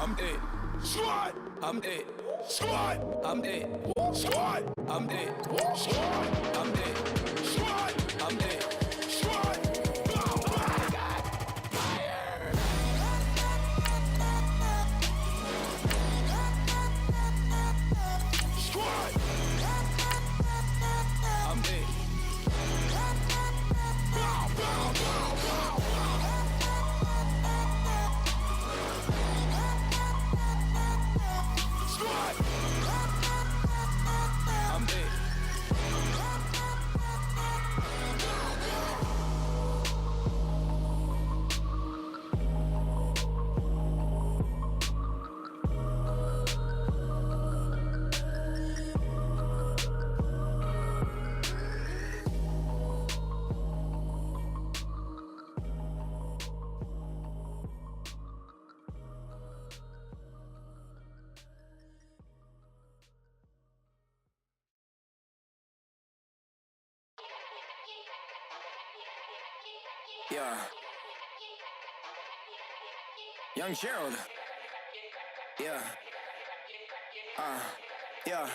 I'm dead. Squad, I'm dead. Squad, I'm dead. Squad, I'm dead. Squad, I'm dead. Squad, I'm dead. Squad. Oh my God! Fire! Squad, I'm dead. Bow, bow, bow, bow, bow. Squad, I'm dead. Yeah. LjDubZero. Yeah. Yeah.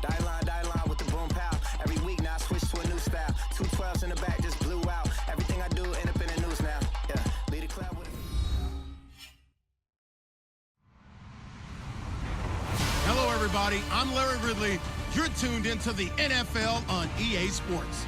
Die line with the boom pow. Every week now I switch to a new style. 212s in the back just blew out. Everything I do end up in the news now. Yeah. Lead a club with Hello, everybody. I'm Larry Ridley. You're tuned into the NFL on EA Sports.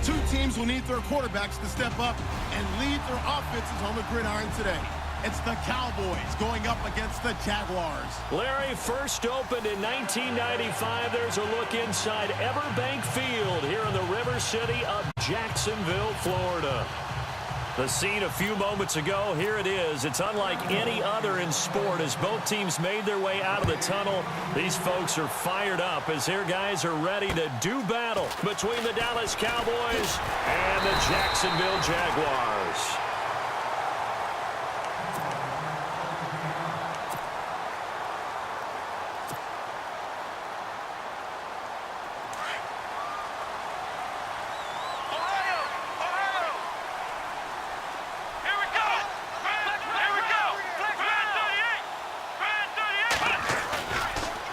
Two teams will need their quarterbacks to step up and lead their offenses on the gridiron today. It's the Cowboys going up against the Jaguars. Larry, first opened in 1995. There's a look inside Everbank Field here in the River City of Jacksonville, Florida. The scene a few moments ago, here it is. It's unlike any other in sport as both teams made their way out of the tunnel. These folks are fired up as their guys are ready to do battle between the Dallas Cowboys and the Jacksonville Jaguars.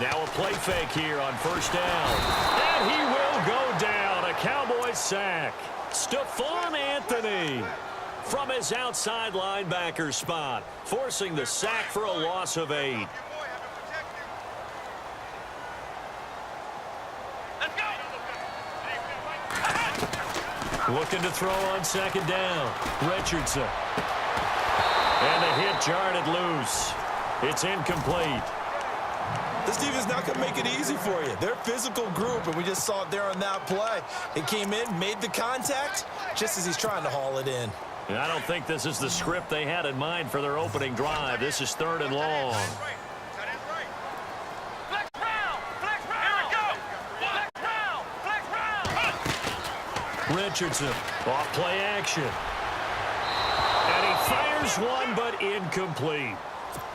Now a play fake here on first down. And he will go down. A Cowboys sack. Stephon Anthony from his outside linebacker spot, forcing the sack for a loss of 8. Looking to throw on second down. Richardson. And the hit jarred it loose. It's incomplete. This defense not going to make it easy for you. They're a physical group, and we just saw it there on that play. It came in, made the contact, just as he's trying to haul it in. And I don't think this is the script they had in mind for their opening drive. This is 3rd and long. Richardson, off play action. And he fires one, but incomplete.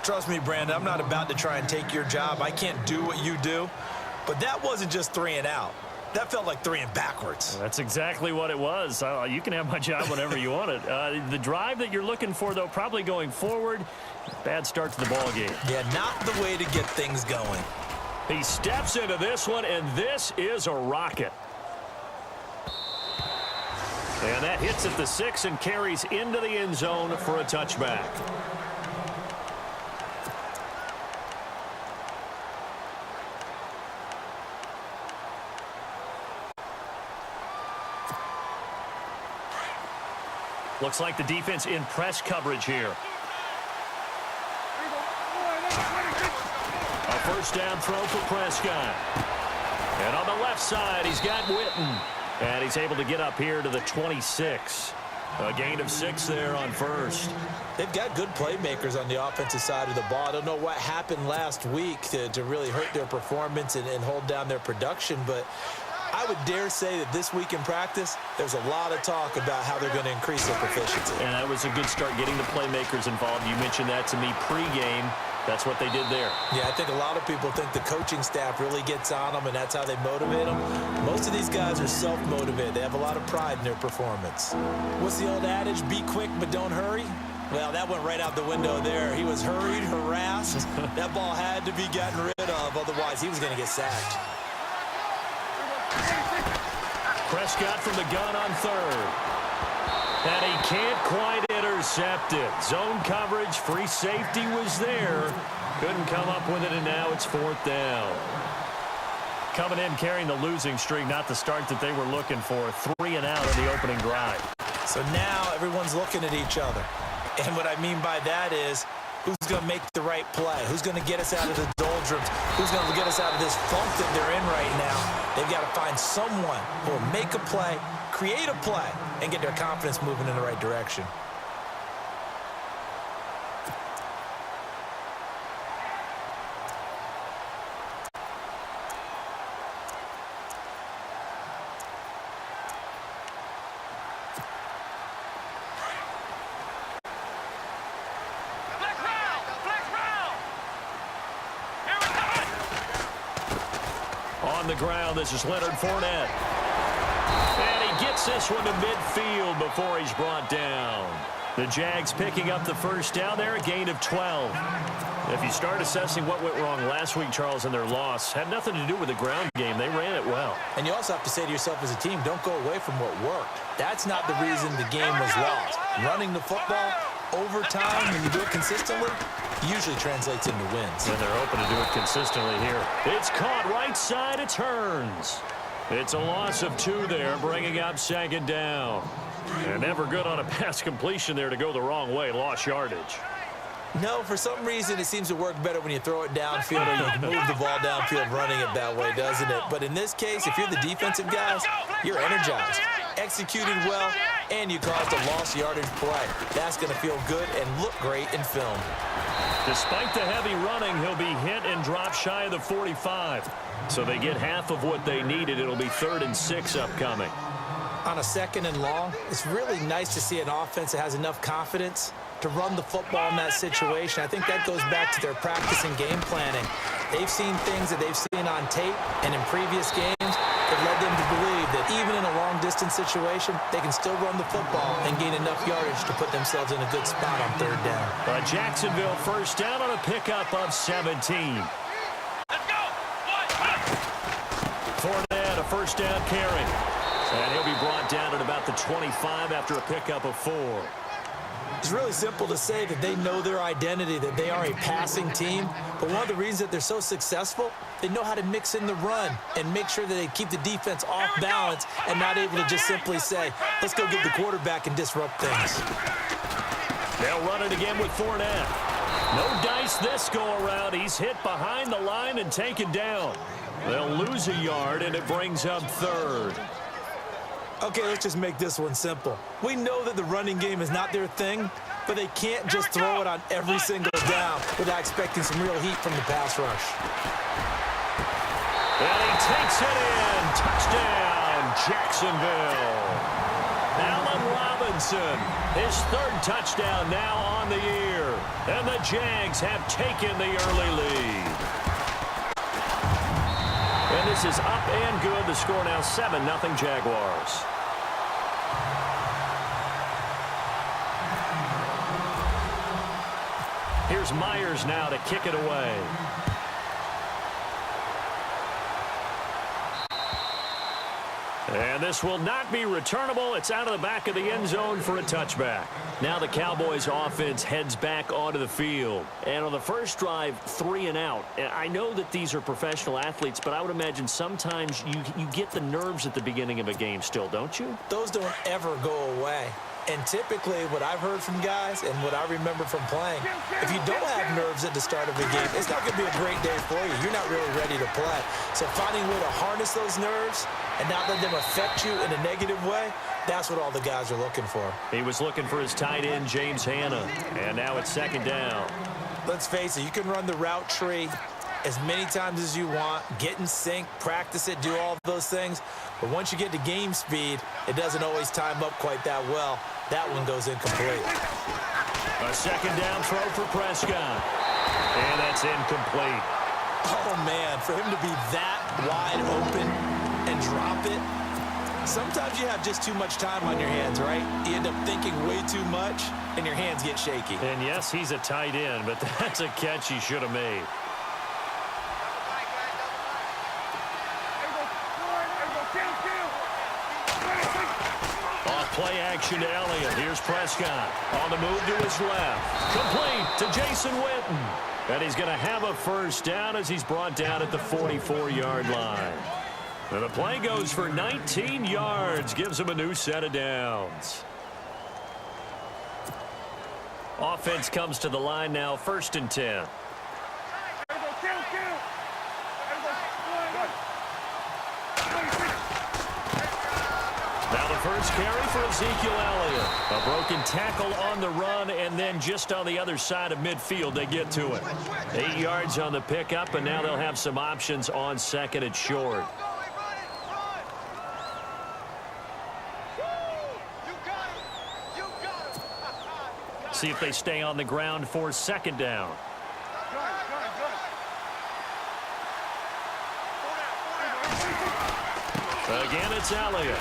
Trust me, Brandon, I'm not about to try and take your job. I can't do what you do. But that wasn't just 3 and out. That felt like 3 and backwards. That's exactly what it was. You can have my job whenever you want it. The drive that you're looking for, though, probably going forward. Bad start to the ball game. Yeah, not the way to get things going. He steps into this one, and this is a rocket. And that hits at the 6 and carries into the end zone for a touchback. Looks like the defense in press coverage here. A first down throw for Prescott. And on the left side, he's got Witten. And he's able to get up here to the 26. A gain of 6 there on first. They've got good playmakers on the offensive side of the ball. I don't know what happened last week to really hurt their performance and hold down their production, but I would dare say that this week in practice, there's a lot of talk about how they're going to increase their proficiency. And that was a good start getting the playmakers involved. You mentioned that to me pregame. That's what they did there. Yeah, I think a lot of people think the coaching staff really gets on them, and that's how they motivate them. Most of these guys are self-motivated. They have a lot of pride in their performance. What's the old adage? Be quick, but don't hurry. Well, that went right out the window there. He was hurried, harassed. That ball had to be gotten rid of, otherwise he was going to get sacked. Prescott from the gun on third. And he can't quite intercept it. Zone coverage, free safety was there. Couldn't come up with it, and now it's fourth down. Coming in carrying the losing streak, not the start that they were looking for. 3 and out on the opening drive. So now everyone's looking at each other. And what I mean by that is, who's going to make the right play? Who's going to get us out of the doldrums? Who's going to get us out of this funk that they're in right now? They've got to find someone who will make a play, create a play, and get their confidence moving in the right direction. On the ground, this is Leonard Fournette. And he gets this one to midfield before he's brought down. The Jags picking up the first down there, a gain of 12. If you start assessing what went wrong last week, Charles, in their loss, had nothing to do with the ground game. They ran it well. And you also have to say to yourself as a team, don't go away from what worked. That's not the reason the game was lost. Running the football over time, when you do it consistently, usually translates into wins. And they're open to do it consistently here. It's caught right side. It turns. It's a loss of 2 there, bringing up second down. And never good on a pass completion there to go the wrong way. Lost yardage. No, for some reason it seems to work better when you throw it downfield or you move the ball downfield running it that way, doesn't it? But in this case, if you're the defensive guys, you're energized, executed well, and you caused a lost yardage play. That's going to feel good and look great in film. Despite the heavy running, he'll be hit and drop shy of the 45. So they get half of what they needed. It'll be 3rd and 6 upcoming. On a 2nd and long, it's really nice to see an offense that has enough confidence to run the football in that situation. I think that goes back to their practice and game planning. They've seen things that they've seen on tape and in previous games that led them to believe that even in a long-distance situation, they can still run the football and gain enough yardage to put themselves in a good spot on 3rd down. Jacksonville first down on a pickup of 17. Let's go. Fournette, a first down carry. And he'll be brought down at about the 25 after a pickup of 4. It's really simple to say that they know their identity, that they are a passing team. But one of the reasons that they're so successful, they know how to mix in the run and make sure that they keep the defense off balance and not able to just simply say, let's go get the quarterback and disrupt things. They'll run it again with Fournette. No dice this go-around. He's hit behind the line and taken down. They'll lose a yard, and it brings up 3rd. Okay, let's just make this one simple. We know that the running game is not their thing, but they can't just throw it on every single down without expecting some real heat from the pass rush. And he takes it in. Touchdown, Jacksonville. Allen Robinson, his 3rd touchdown now on the year. And the Jags have taken the early lead. And this is up and good. The score now 7-0 Jaguars. Here's Myers now to kick it away. And this will not be returnable. It's out of the back of the end zone for a touchback. Now the Cowboys offense heads back onto the field. And on the first drive, 3 and out. I know that these are professional athletes, but I would imagine sometimes you get the nerves at the beginning of a game still, don't you? Those don't ever go away. And typically what I've heard from guys and what I remember from playing, if you don't have nerves at the start of a game, it's not going to be a great day for you. You're not really ready to play. So finding a way to harness those nerves and not let them affect you in a negative way, that's what all the guys are looking for. He was looking for his tight end, James Hanna, and now it's 2nd down. Let's face it, you can run the route tree as many times as you want, get in sync, practice it, do all of those things. But once you get to game speed, it doesn't always time up quite that well. That one goes incomplete. A 2nd down throw for Prescott. And that's incomplete. Oh, man, for him to be that wide open and drop it, Sometimes you have just too much time on your hands, right? You end up thinking way too much, and your hands get shaky. And yes, he's a tight end, but that's a catch he should have made. Off play action to Elliott. Here's Prescott. On the move to his left. Complete to Jason Witten. And he's going to have a first down as he's brought down at the 44-yard line. And the play goes for 19 yards. Gives him a new set of downs. Offense comes to the line now, 1st and 10. Now the first carry for Ezekiel Elliott. A broken tackle on the run, and then just on the other side of midfield, they get to it. 8 yards on the pickup, and now they'll have some options on 2nd and short. See if they stay on the ground for 2nd down. Again, it's Elliott.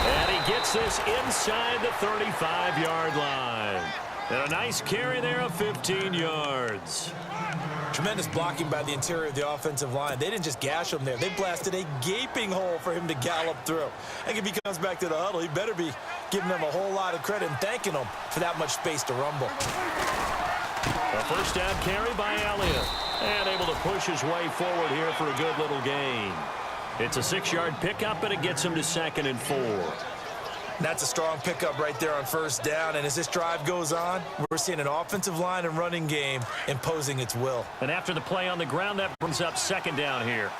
And he gets this inside the 35-yard line. And a nice carry there of 15 yards. Tremendous blocking by the interior of the offensive line. They didn't just gash him there. They blasted a gaping hole for him to gallop through. And if he comes back to the huddle, he better be giving them a whole lot of credit and thanking them for that much space to rumble. A first down carry by Elliott. And able to push his way forward here for a good little gain. It's a 6-yard pickup, and it gets him to 2nd and 4. That's a strong pickup right there on 1st down. And as this drive goes on, we're seeing an offensive line and running game imposing its will. And after the play on the ground, that brings up 2nd down here.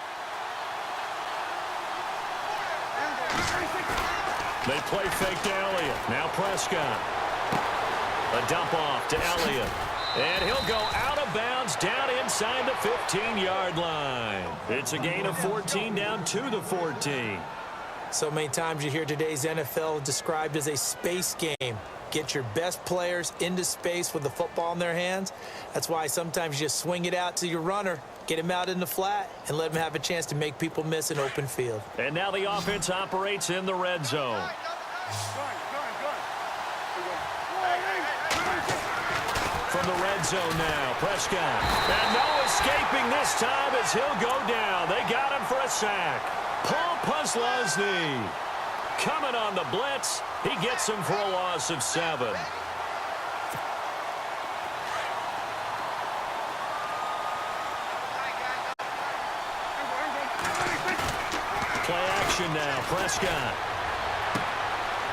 They play fake to Elliott. Now Prescott. A dump off to Elliott. And he'll go out of bounds down inside the 15-yard line. It's a gain of 14 down to the 14. So many times you hear today's NFL described as a space game. Get your best players into space with the football in their hands. That's why sometimes you just swing it out to your runner, get him out in the flat, and let him have a chance to make people miss an open field. And now the offense operates in the red zone. From the red zone now, Prescott. And no escaping this time as he'll go down. They got him for a sack. Paul Posluszny coming on the blitz. He gets him for a loss of 7. Play action now, Prescott.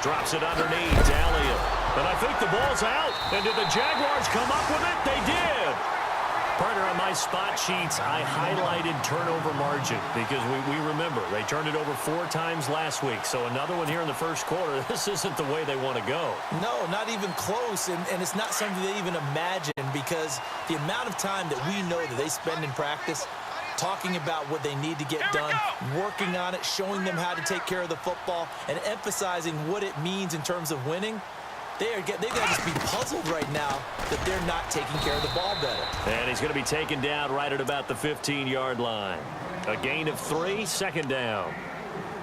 Drops it underneath to Elliott. But I think the ball's out. And did the Jaguars come up with it? They did. Partner, on my spot sheets, I highlighted turnover margin because we remember they turned it over 4 times last week. So another one here in the first quarter. This isn't the way they want to go. No, not even close. And it's not something they even imagine because the amount of time that we know that they spend in practice talking about what they need to get done, working on it, showing them how to take care of the football, and emphasizing what it means in terms of winning. They've got to just be puzzled right now that they're not taking care of the ball better. And he's going to be taken down right at about the 15-yard line. A gain of 3, 2nd down.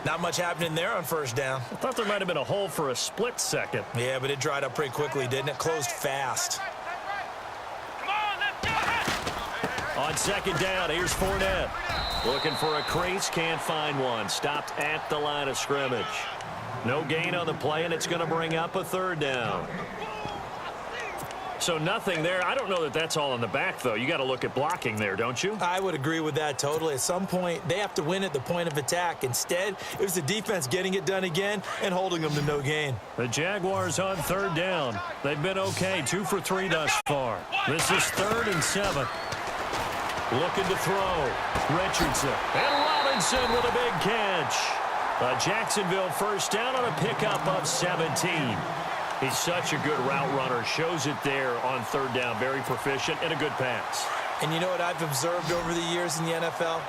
Not much happening there on 1st down. I thought there might have been a hole for a split second. Yeah, but it dried up pretty quickly, didn't it? Closed fast. On 2nd down, here's Fournette. Looking for a crease, can't find one. Stopped at the line of scrimmage. No gain on the play, and it's going to bring up a 3rd down. So nothing there. I don't know that that's all in the back, though. You got to look at blocking there, don't you? I would agree with that totally. At some point, they have to win at the point of attack. Instead, it was the defense getting it done again and holding them to no gain. The Jaguars on 3rd down. They've been okay, 2 for 3 thus far. This is 3rd and 7. Looking to throw. Richardson. And Robinson with a big catch. A Jacksonville first down on a pickup of 17. He's such a good route runner. Shows it there on 3rd down. Very proficient and a good pass. And you know what I've observed over the years in the NFL?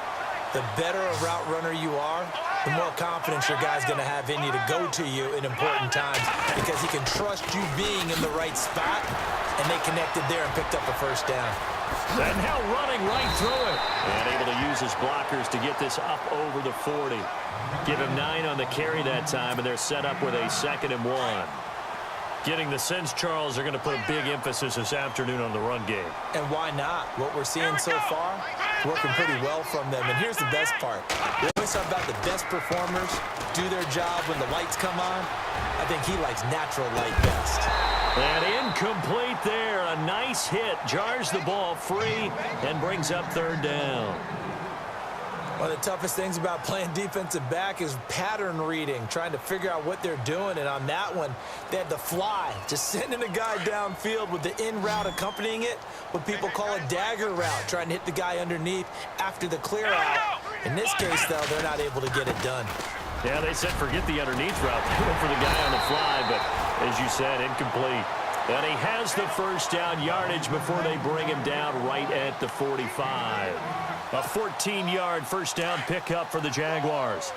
The better a route runner you are, the more confidence your guy's going to have in you to go to you in important times because he can trust you being in the right spot, and they connected there and picked up a first down. And now running right through it. And able to use his blockers to get this up over the 40. Give him 9 on the carry that time, and they're set up with a 2nd and 1. Getting the sense, Charles, they're going to put a big emphasis this afternoon on the run game. And why not? What we're seeing so far, working pretty well from them. And here's the best part. We always talk about the best performers do their job when the lights come on. I think he likes natural light best. And incomplete there. A nice hit. Jars the ball free and brings up 3rd down. One of the toughest things about playing defensive back is pattern reading, trying to figure out what they're doing. And on that one, they had the fly, just sending a guy downfield with the in route accompanying it, what people call a dagger route, trying to hit the guy underneath after the clear out. In this case, though, they're not able to get it done. Yeah, they said forget the underneath route. They went for the guy on the fly, but as you said, incomplete. And he has the 1st down yardage before they bring him down right at the 45. A 14-yard 1st down pickup for the Jaguars.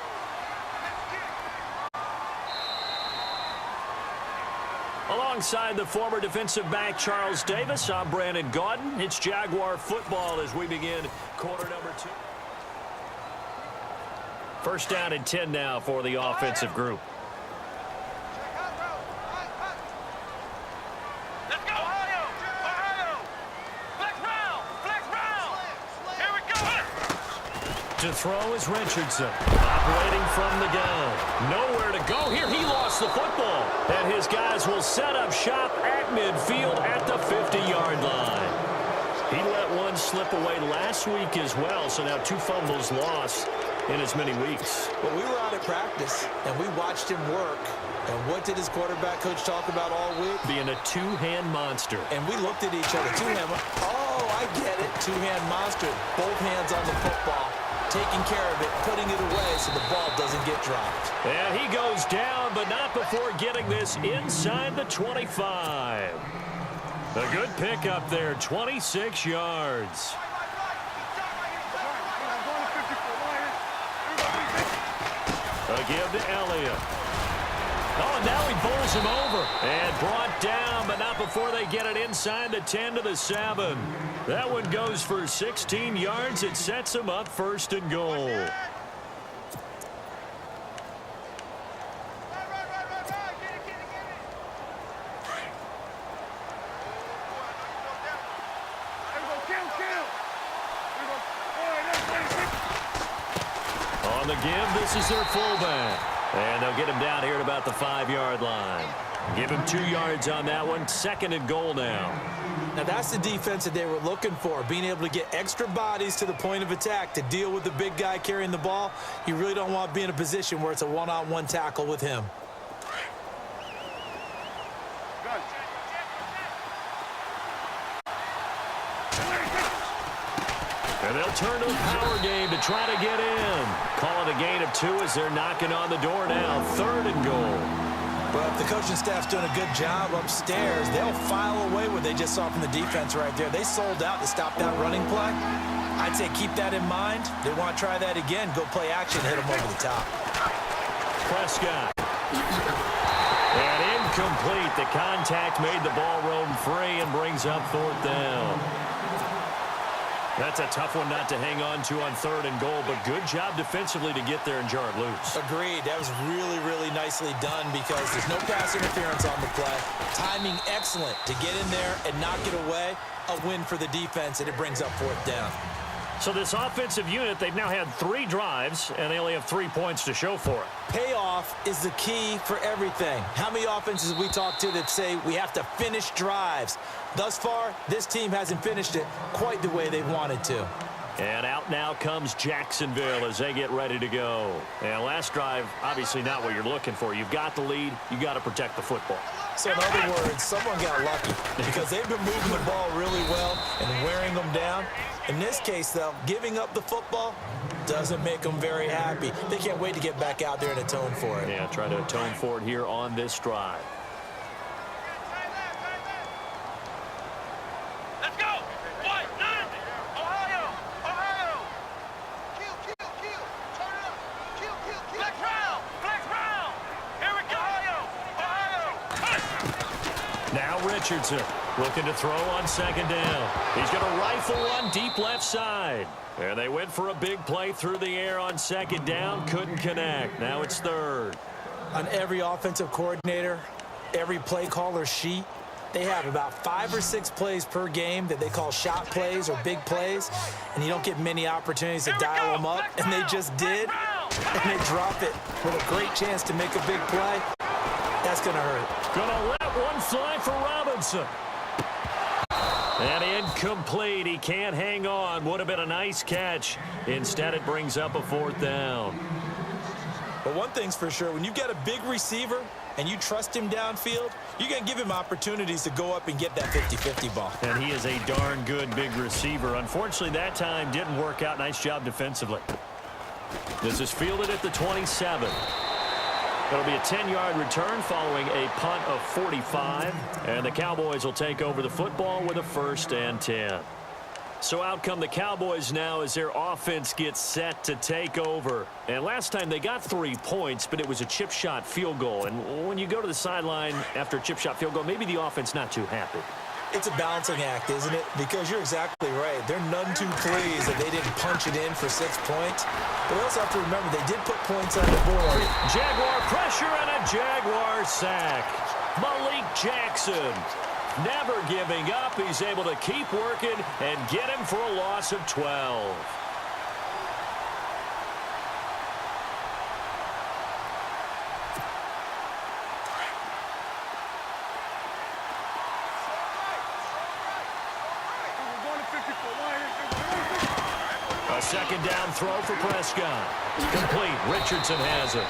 Alongside the former defensive back Charles Davis, I'm Brandon Gaudin. It's Jaguar football as we begin quarter number 2. 1st down and 10 now for the offensive group. To throw is Richardson, operating from the gun. Nowhere to go here. He lost the football. And his guys will set up shop at midfield at the 50-yard line. He let one slip away last week as well, so now 2 fumbles lost in as many weeks. Well, we were out at practice, and we watched him work. And what did his quarterback coach talk about all week? Being a 2-hand monster. And we looked at each other. 2-hand. Oh, I get it. 2-hand monster. Both hands on the football. Taking care of it, putting it away so the ball doesn't get dropped. And he goes down, but not before getting this inside the 25. A good pickup there, 26 yards. A give to Elliott. Oh, now he bowls him over. And brought down, but not before they get it inside the 10 to the 7. That one goes for 16 yards. It sets him up 1st and goal. On the give, this is their fullback. And they'll get him down here at about the 5-yard line. Give him 2 yards on that one. 2nd and goal now. Now, that's the defense that they were looking for, being able to get extra bodies to the point of attack to deal with the big guy carrying the ball. You really don't want to be in a position where it's a one-on-one tackle with him. And they'll turn to the power game to try to get in. Call it a gain of 2 as they're knocking on the door now. 3rd and goal. But if the coaching staff's doing a good job upstairs, they'll file away what they just saw from the defense right there. They sold out to stop that running play. I'd say keep that in mind. They want to try that again. Go play action, hit them over the top. Prescott. And incomplete. The contact made the ball roam free and brings up 4th down. That's a tough one not to hang on to on 3rd and goal, but good job defensively to get there and jar it loose. Agreed. That was really, really nicely done because there's no pass interference on the play. Timing excellent to get in there and knock it away. A win for the defense, and it brings up 4th down. So this offensive unit, they've now had 3 drives, and they only have 3 points to show for it. Payoff is the key for everything. How many offenses have we talked to that say we have to finish drives? Thus far, this team hasn't finished it quite the way they wanted to. And out now comes Jacksonville as they get ready to go. And last drive, obviously not what you're looking for. You've got the lead. You've got to protect the football. So in other words, someone got lucky because they've been moving the ball really well and wearing them down. In this case, though, giving up the football doesn't make them very happy. They can't wait to get back out there and atone for it. Yeah, try to atone for it here on this drive. Let's go! White, 9! Ohio! Ohio! Kill! Turn it up! Kill! Flex round! Here we go! Ohio! Now Richardson. Looking to throw on second down. He's going to rifle one deep left side. And they went for a big play through the air on second down. Couldn't connect. Now it's third. On every offensive coordinator, every play caller sheet, they have about 5 or 6 plays per game that they call shot plays or big plays, and you don't get many opportunities to dial them up, and they just did, and they drop it with a great chance to make a big play. That's going to hurt. Going to let one fly for Robinson. And incomplete. He can't hang on. Would have been a nice catch. Instead, it brings up a fourth down. But one thing's for sure, when you've got a big receiver and you trust him downfield, you're going to give him opportunities to go up and get that 50-50 ball. And he is a darn good big receiver. Unfortunately, that time didn't work out. Nice job defensively. This is fielded at the 27. It'll be a 10-yard return following a punt of 45. And the Cowboys will take over the football with a 1st and 10. So out come the Cowboys now as their offense gets set to take over. And last time they got 3 points, but it was a chip shot field goal. And when you go to the sideline after a chip shot field goal, maybe the offense not too happy. It's a balancing act, isn't it? Because you're exactly right. They're none too pleased that they didn't punch it in for 6 points. But we also have to remember they did put points on the board. Jaguar pressure and a Jaguar sack. Malik Jackson never giving up. He's able to keep working and get him for a loss of 12. A second down throw for Prescott. Complete. Richardson has it.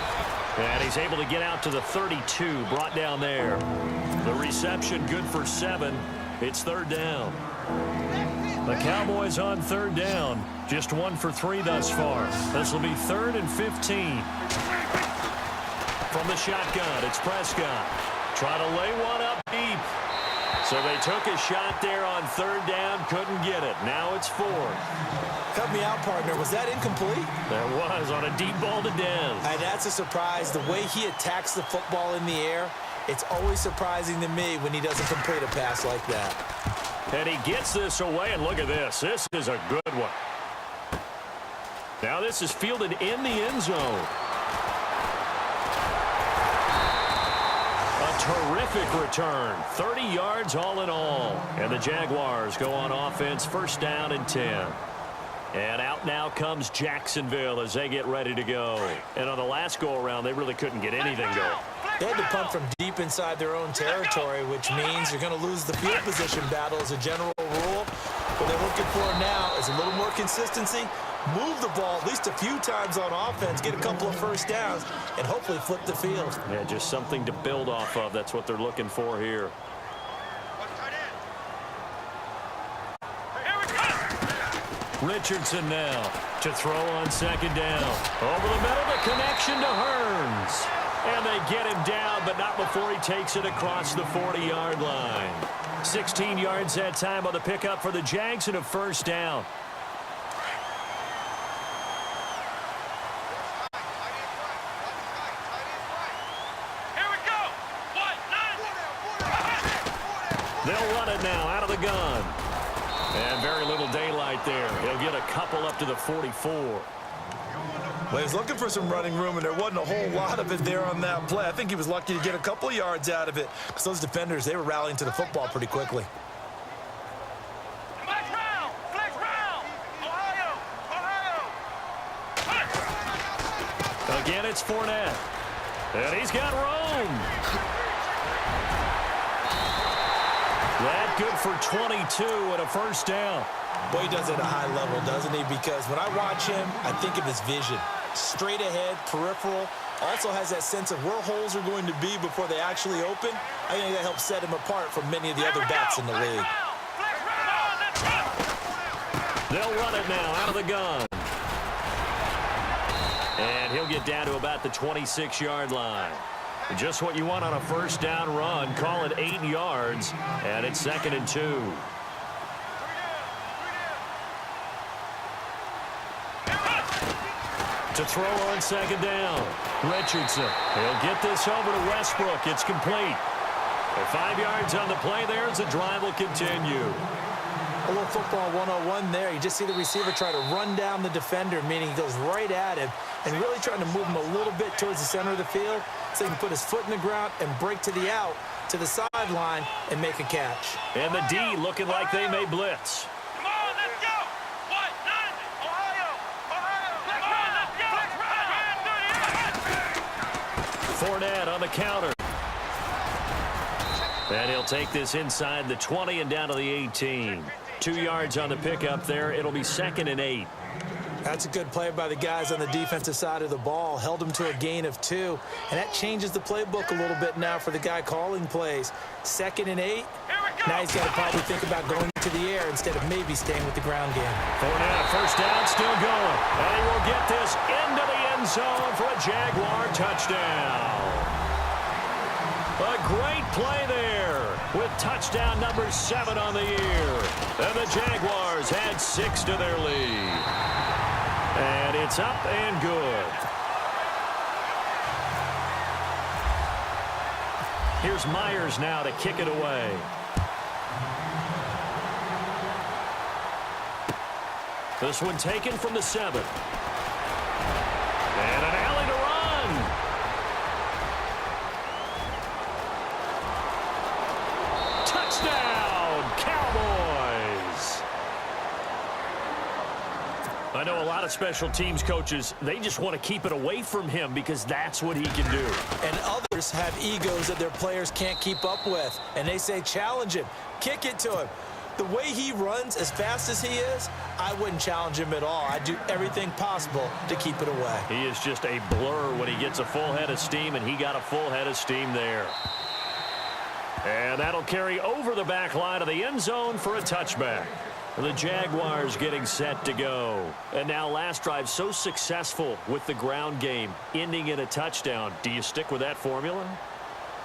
And he's able to get out to the 32, brought down there. The reception good for 7. It's 3rd down. The Cowboys on 3rd down. Just 1 for 3 thus far. This will be 3rd and 15. From the shotgun, it's Prescott. Try to lay one up deep. So they took a shot there on 3rd down, couldn't get it. Now it's 4th. Help me out, partner. Was that incomplete? That was on a deep ball to Dez. And that's a surprise. The way he attacks the football in the air, it's always surprising to me when he doesn't complete a pass like that. And he gets this away, and look at this. This is a good one. Now this is fielded in the end zone. A terrific return. 30 yards all in all. And the Jaguars go on offense, 1st down and 10. And out now comes Jacksonville as they get ready to go. And on the last go-around, they really couldn't get anything going. They had to punt from deep inside their own territory, which means you're going to lose the field position battle as a general rule. What they're looking for now is a little more consistency, move the ball at least a few times on offense, get a couple of 1st downs, and hopefully flip the field. Yeah, just something to build off of. That's what they're looking for here. Richardson now to throw on 2nd down. Over the middle, the connection to Hearns. And they get him down, but not before he takes it across the 40-yard line. 16 yards that time on the pickup for the Jags and a 1st down. They'll run it now out of the gun. And very little daylight there. He'll get a couple up to the 44. Well, he was looking for some running room, and there wasn't a whole lot of it there on that play. I think he was lucky to get a couple of yards out of it because those defenders, they were rallying to the football pretty quickly. Again, it's Fournette. And he's got Rome. That good for 22 and a 1st down. Boy, he does it at a high level, doesn't he? Because when I watch him, I think of his vision. Straight ahead, peripheral. Also has that sense of where holes are going to be before they actually open. I think that helps set him apart from many of the other backs in the league. They'll run it now out of the gun. And he'll get down to about the 26-yard line. Just what you want on a 1st down run. Call it 8 yards. And it's 2nd and 2. To throw on 2nd down. Richardson. He'll get this over to Westbrook. It's complete. 5 yards on the play there as the drive will continue. A little football 101 there. You just see the receiver try to run down the defender, meaning he goes right at him and really trying to move him a little bit towards the center of the field so he can put his foot in the ground and break to the out, to the sideline, and make a catch. And the D looking like they may blitz. Come on, let's go. What? Ohio. Come on, let's go. Fournette on the counter. And he'll take this inside the 20 and down to the 18. 2 yards on the pickup there. It'll be 2nd and 8. That's a good play by the guys on the defensive side of the ball. Held him to a gain of 2. And that changes the playbook a little bit now for the guy calling plays. 2nd and 8. Now he's got to probably think about going to the air instead of maybe staying with the ground game. Fournette, first down, still going. And he will get this into the end zone for a Jaguar touchdown. A great play there with touchdown number 7 on the year. And the Jaguars add 6 to their lead. And it's up and good. Here's Myers now to kick it away. This one taken from the 7. And an alley to run. Touchdown, Cowboys! I know a lot of special teams coaches, they just want to keep it away from him because that's what he can do. And others have egos that their players can't keep up with. And they say, challenge him, kick it to him. The way he runs as fast as he is, I wouldn't challenge him at all. I'd do everything possible to keep it away. He is just a blur when he gets a full head of steam, and he got a full head of steam there. And that'll carry over the back line of the end zone for a touchback. The Jaguars getting set to go. And now last drive so successful with the ground game, ending in a touchdown. Do you stick with that formula?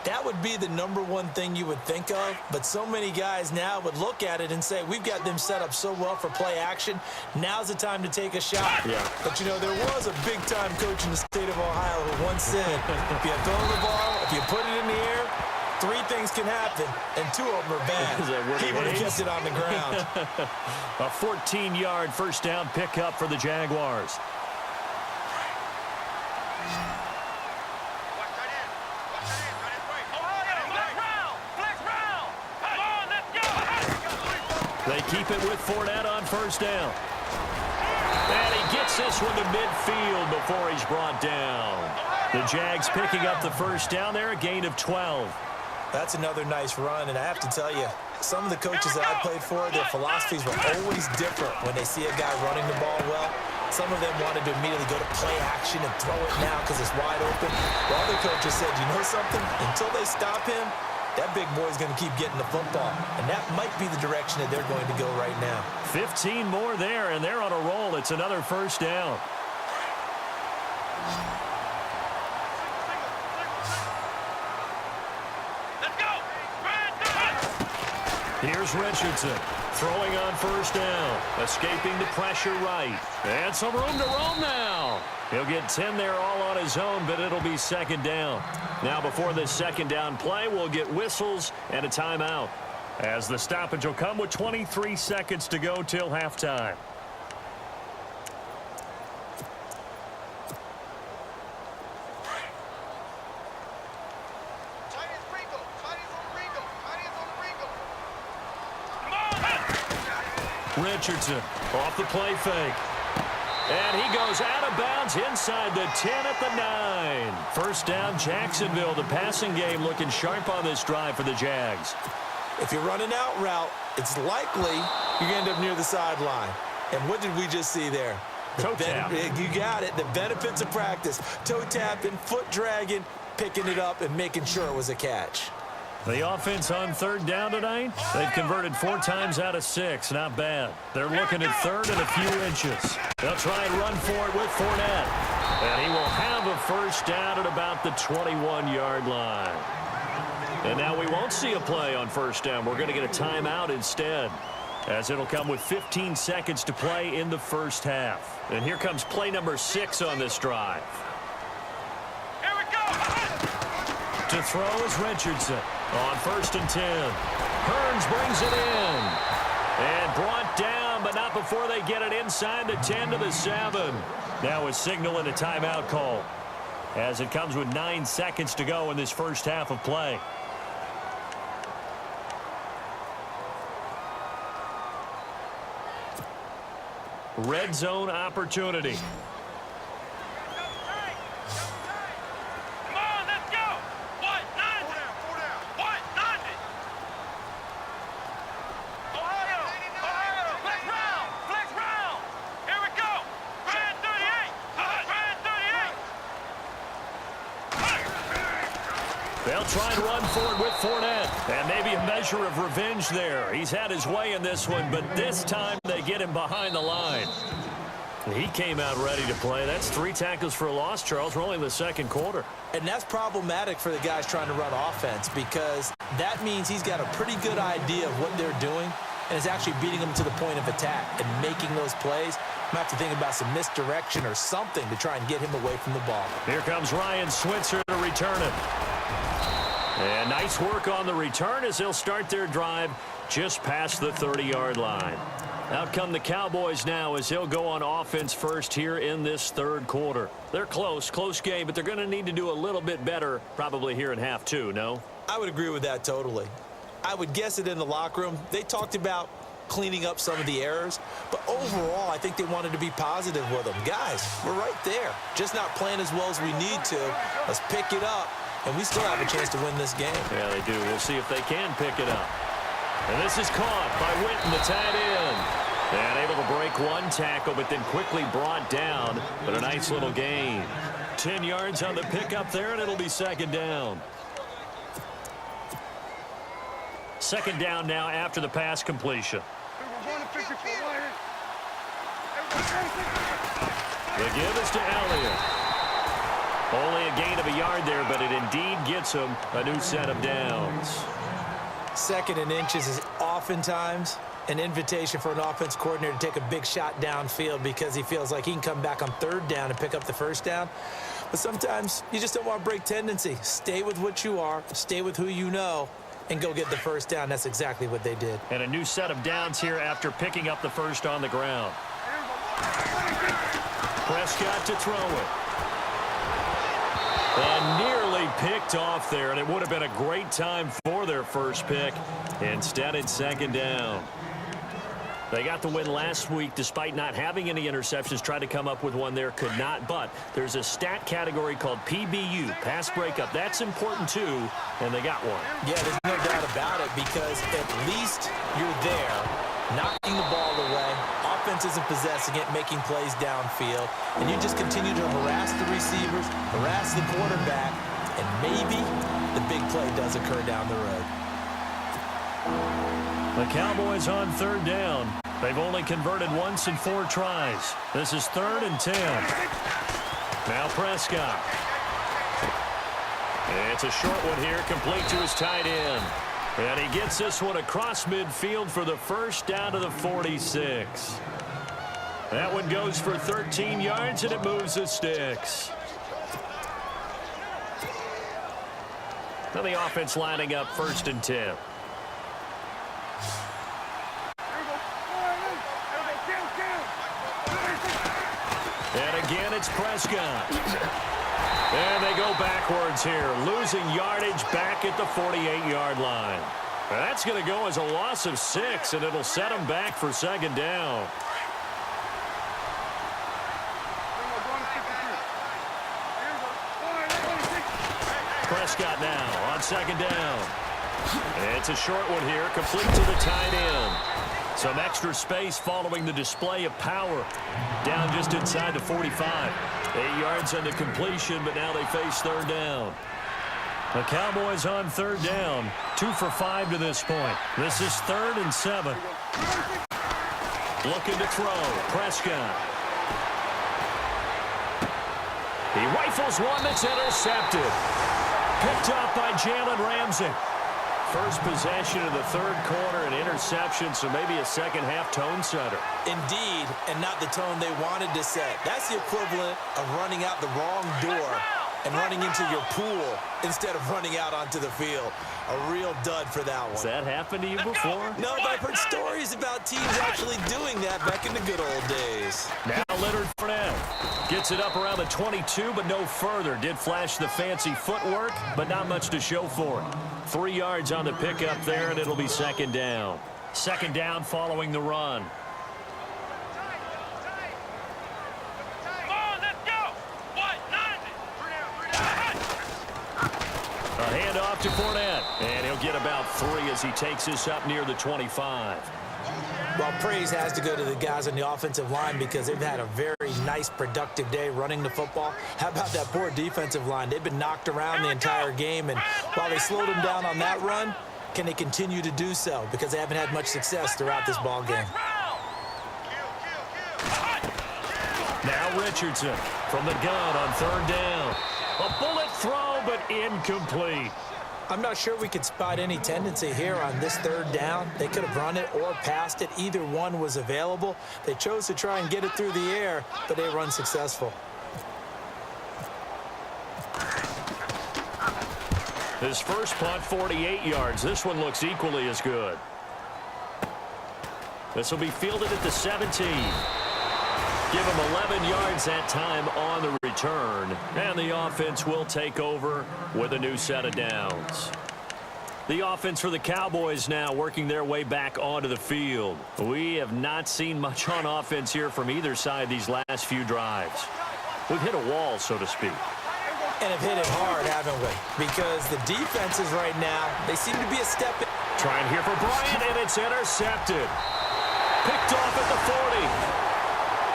That would be the #1 thing you would think of, but so many guys now would look at it and say, we've got them set up so well for play action. Now's the time to take a shot. Yeah. But, you know, there was a big-time coach in the state of Ohio who once said, if you throw the ball, if you put it in the air, 3 things can happen, and 2 of them are bad. He would have kept it on the ground. A 14-yard first down pickup for the Jaguars. They keep it with Fournette on first down. And he gets this one to midfield before he's brought down. The Jags picking up the first down there, a gain of 12. That's another nice run, and I have to tell you, some of the coaches that I played for, their philosophies were always different when they see a guy running the ball well. Some of them wanted to immediately go to play action and throw it now because it's wide open. While other coaches said, you know something? Until they stop him, that big boy's going to keep getting the football. And that might be the direction that they're going to go right now. 15 more there, and they're on a roll. It's another first down. Here's Richardson throwing on first down, escaping the pressure right. And some room to roam now. He'll get 10 there all on his own, but it'll be second down. Now before this second down play, we'll get whistles and a timeout, as the stoppage will come with 23 seconds to go till halftime. Richardson off the play fake. And he goes out of bounds inside the 10 at the 9. First down, Jacksonville. The passing game looking sharp on this drive for the Jags. If you're running out route, it's likely you're going to end up near the sideline. And what did we just see there? Toe tap. You got it. The benefits of practice. Toe tapping, foot dragging, picking it up, and making sure it was a catch. The offense on third down tonight, they've converted 4 times out of 6. Not bad. They're looking at third and a few inches. They'll try and run for it with Fournette. And he will have a first down at about the 21-yard line. And now we won't see a play on first down. We're going to get a timeout instead, as it'll come with 15 seconds to play in the first half. And here comes play number 6 on this drive. Here we go! To throw is Richardson on 1st and 10. Hearns brings it in. And brought down, but not before they get it inside the 10 to the 7. Now a signal and a timeout call, as it comes with 9 seconds to go in this first half of play. Red zone opportunity. Come on, let's go. What? 90. What? 90. Ohio. Flex round. Flex round. Here we go. Brand 38. Brand 38. They'll try and run forward with Fournette. And maybe a measure of revenge there. He's had his way in this one, but this time they get him behind the line. He came out ready to play. That's 3 tackles for a loss, Charles. We're only in the second quarter. And that's problematic for the guys trying to run offense, because that means he's got a pretty good idea of what they're doing and is actually beating them to the point of attack and making those plays. I'm going to have to think about some misdirection or something to try and get him away from the ball. Here comes Ryan Switzer to return it. And nice work on the return as they'll start their drive just past the 30-yard line. Out come the Cowboys now as they'll go on offense first here in this third quarter. They're close game, but they're going to need to do a little bit better probably here in half 2, no? I would agree with that totally. I would guess it in the locker room. They talked about cleaning up some of the errors, but overall I think they wanted to be positive with them. Guys, we're right there. Just not playing as well as we need to. Let's pick it up, and we still have a chance to win this game. Yeah, they do. We'll see if they can pick it up. And this is caught by Witten, the tight end. And able to break 1 tackle, but then quickly brought down. But a nice little gain. 10 yards on the pickup there, and it'll be 2nd down. 2nd down now after the pass completion. The give is to Elliott. Only a gain of a yard there, but it indeed gets him a new set of downs. 2nd and inches is oftentimes an invitation for an offense coordinator to take a big shot downfield because he feels like he can come back on 3rd down and pick up the 1st down. But sometimes you just don't want to break tendency. Stay with what you are, stay with who you know, and go get the 1st down. That's exactly what they did. And a new set of downs here after picking up the 1st on the ground. Prescott to throw it. And nearly picked off there, and it would have been a great time for their first pick. Instead, it's 2nd down. They got the win last week despite not having any interceptions. Tried to come up with one there, could not. But there's a stat category called PBU, pass breakup. That's important too, and they got one. Yeah, there's no doubt about it, because at least you're there, knocking the ball away. Offense isn't possessing it, making plays downfield. And you just continue to harass the receivers, harass the quarterback, and maybe the big play does occur down the road. The Cowboys on 3rd down. They've only converted once in 4 tries. This is 3rd and 10. Now Prescott. It's a short one here, complete to his tight end. And he gets this one across midfield for the 1st down to the 46. That one goes for 13 yards, and it moves the sticks. Now the offense lining up 1st and 10. And again, it's Prescott. And they go backwards here, losing yardage back at the 48-yard line. That's going to go as a loss of 6, and it'll set them back for 2nd down. Prescott now on 2nd down. It's a short one here, complete to the tight end. Some extra space following the display of power. Down just inside the 45. 8 yards on the completion, but now they face 3rd down. The Cowboys on 3rd down. 2 for 5 to this point. This is 3rd and 7. Looking to throw. Prescott. He rifles one that's intercepted. Picked up by Jalen Ramsey. First possession of the 3rd quarter, an interception, so maybe a second-half tone setter. Indeed, and not the tone they wanted to set. That's the equivalent of running out the wrong door and running into your pool instead of running out onto the field. A real dud for that one. Has that happened to you before? No, but I've heard stories about teams actually doing that back in the good old days. Now Leonard Fournette gets it up around the 22, but no further. Did flash the fancy footwork, but not much to show for it. 3 yards on the pickup there, and it'll be second down. Second down following the run. A handoff to Fournette, and he'll get about 3 as he takes this up near the 25. Well, praise has to go to the guys on the offensive line because they've had a very nice, productive day running the football. How about that poor defensive line? They've been knocked around the entire game, and while they slowed them down on that run, can they continue to do so? Because they haven't had much success throughout this ball game. Now Richardson from the gun on third down. A bullet throw, but incomplete. I'm not sure we could spot any tendency here on this third down. They could have run it or passed it. Either one was available. They chose to try and get it through the air, but they were unsuccessful. His first punt, 48 yards. This one looks equally as good. This will be fielded at the 17. Give him 11 yards that time on the return. And the offense will take over with a new set of downs. The offense for the Cowboys now working their way back onto the field. We have not seen much on offense here from either side these last few drives. We've hit a wall, so to speak. And have hit it hard, haven't we? Because the defenses right now, they seem to be a step in. Trying here for Bryant, and it's intercepted. Picked off at the 40.